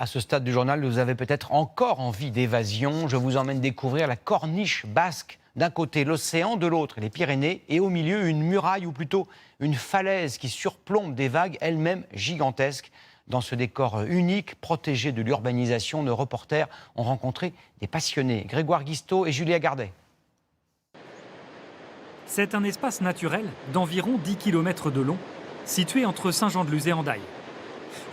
À ce stade du journal, vous avez peut-être encore envie d'évasion. Je vous emmène découvrir la corniche basque. D'un côté, l'océan, de l'autre, les Pyrénées, et au milieu, une muraille, ou plutôt une falaise qui surplombe des vagues elles-mêmes gigantesques. Dans ce décor unique, protégé de l'urbanisation, nos reporters ont rencontré des passionnés. Grégoire Guisteau et Julia Gardet. C'est un espace naturel d'environ 10 km de long, situé entre Saint-Jean-de-Luz et Hendaye.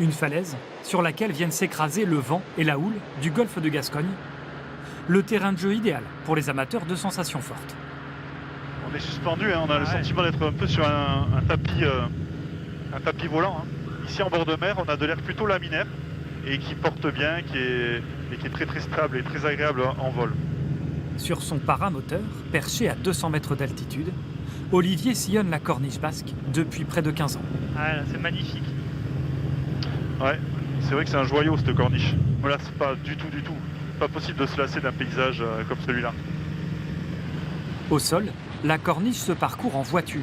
Une falaise sur laquelle viennent s'écraser le vent et la houle du golfe de Gascogne. Le terrain de jeu idéal pour les amateurs de sensations fortes. On est suspendu, on a le sentiment d'être un peu sur un tapis volant. Ici en bord de mer, on a de l'air plutôt laminaire et qui porte bien, qui est très très stable et très agréable en vol. Sur son paramoteur, perché à 200 mètres d'altitude, Olivier sillonne la corniche basque depuis près de 15 ans. Ah, c'est magnifique. Ouais, c'est vrai que c'est un joyau cette corniche. Voilà, c'est pas du tout. Pas possible de se lasser d'un paysage comme celui-là. Au sol, la corniche se parcourt en voiture.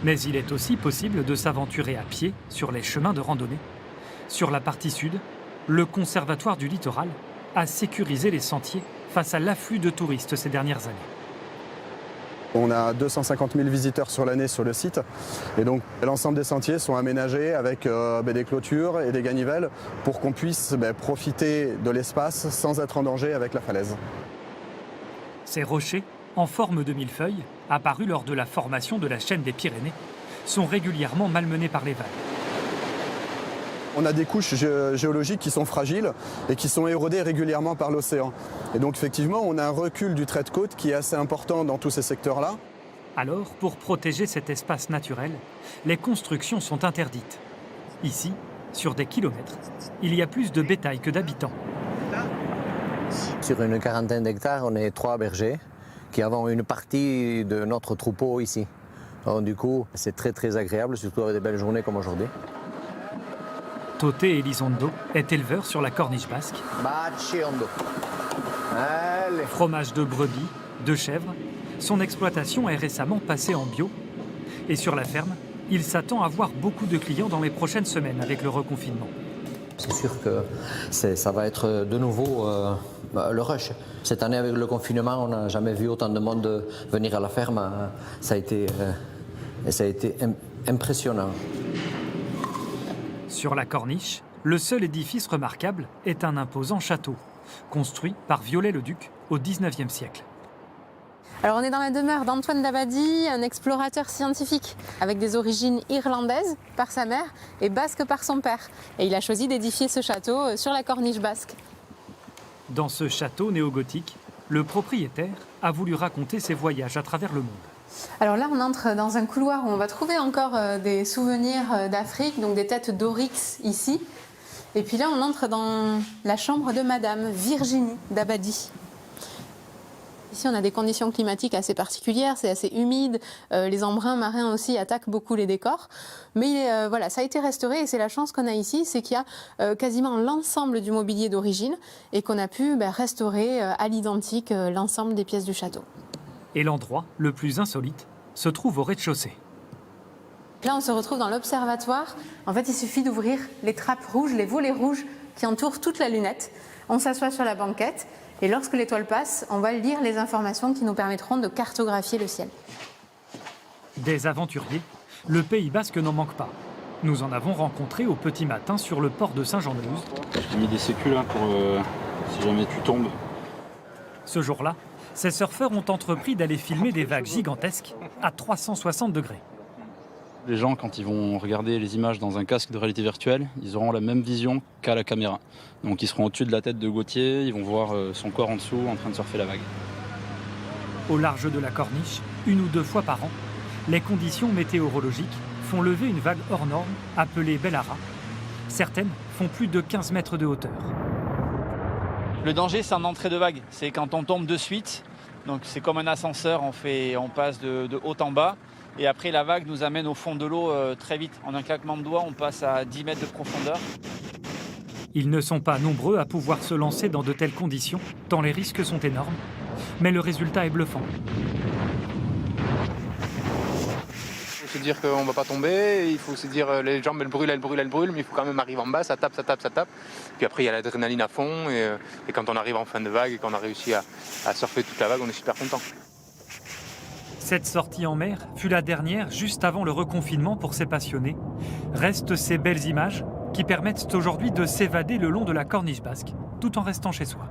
Mais il est aussi possible de s'aventurer à pied sur les chemins de randonnée. Sur la partie sud, le Conservatoire du littoral a sécurisé les sentiers face à l'afflux de touristes ces dernières années. On a 250 000 visiteurs sur l'année sur le site et donc l'ensemble des sentiers sont aménagés avec des clôtures et des ganivelles pour qu'on puisse profiter de l'espace sans être en danger avec la falaise. Ces rochers, en forme de millefeuille, apparus lors de la formation de la chaîne des Pyrénées, sont régulièrement malmenés par les vagues. On a des couches géologiques qui sont fragiles et qui sont érodées régulièrement par l'océan. Et donc effectivement, on a un recul du trait de côte qui est assez important dans tous ces secteurs-là. Alors, pour protéger cet espace naturel, les constructions sont interdites. Ici, sur des kilomètres, il y a plus de bétail que d'habitants. Sur une quarantaine d'hectares, on est 3 bergers qui avons une partie de notre troupeau ici. Alors, du coup, c'est très agréable, surtout avec des belles journées comme aujourd'hui. Toté Elizondo est éleveur sur la corniche basque. Fromage de brebis, de chèvres, son exploitation est récemment passée en bio. Et sur la ferme, il s'attend à voir beaucoup de clients dans les prochaines semaines avec le reconfinement. C'est sûr que ça va être de nouveau le rush. Cette année, avec le confinement, on n'a jamais vu autant de monde venir à la ferme. Ça a été impressionnant. Sur la corniche, le seul édifice remarquable est un imposant château, construit par Viollet-le-Duc au XIXe siècle. Alors on est dans la demeure d'Antoine Dabadie, un explorateur scientifique avec des origines irlandaises par sa mère et basques par son père. Et il a choisi d'édifier ce château sur la corniche basque. Dans ce château néo-gothique, le propriétaire a voulu raconter ses voyages à travers le monde. Alors là, on entre dans un couloir où on va trouver encore des souvenirs d'Afrique, donc des têtes d'oryx ici. Et puis là, on entre dans la chambre de Madame Virginie Dabadie. Ici, on a des conditions climatiques assez particulières, c'est assez humide, les embruns marins aussi attaquent beaucoup les décors. Mais voilà, ça a été restauré et c'est la chance qu'on a ici, c'est qu'il y a quasiment l'ensemble du mobilier d'origine et qu'on a pu restaurer à l'identique l'ensemble des pièces du château. Et l'endroit le plus insolite se trouve au rez-de-chaussée. Là, on se retrouve dans l'observatoire. En fait, il suffit d'ouvrir les trappes rouges, les volets rouges qui entourent toute la lunette. On s'assoit sur la banquette et lorsque l'étoile passe, on va lire les informations qui nous permettront de cartographier le ciel. Des aventuriers, le Pays basque n'en manque pas. Nous en avons rencontré au petit matin sur le port de Saint-Jean-de-Luz. J'ai mis des sécules pour si jamais tu tombes. Ce jour-là, ces surfeurs ont entrepris d'aller filmer des vagues gigantesques à 360 degrés. Les gens, quand ils vont regarder les images dans un casque de réalité virtuelle, ils auront la même vision qu'à la caméra. Donc ils seront au-dessus de la tête de Gauthier, ils vont voir son corps en dessous en train de surfer la vague. Au large de la corniche, 1 ou 2 fois par an, les conditions météorologiques font lever une vague hors norme appelée Bellara. Certaines font plus de 15 mètres de hauteur. Le danger, c'est en entrée de vague. C'est quand on tombe de suite. Donc c'est comme un ascenseur, on passe de haut en bas. Et après, la vague nous amène au fond de l'eau très vite. En un claquement de doigts, on passe à 10 mètres de profondeur. Ils ne sont pas nombreux à pouvoir se lancer dans de telles conditions, tant les risques sont énormes. Mais le résultat est bluffant. se dire qu'on ne va pas tomber, il faut se dire les jambes elles brûlent, mais il faut quand même arriver en bas, ça tape. Puis après il y a l'adrénaline à fond et quand on arrive en fin de vague et qu'on a réussi à surfer toute la vague, on est super content. Cette sortie en mer fut la dernière juste avant le reconfinement pour ces passionnés. Restent ces belles images qui permettent aujourd'hui de s'évader le long de la Corniche basque, tout en restant chez soi.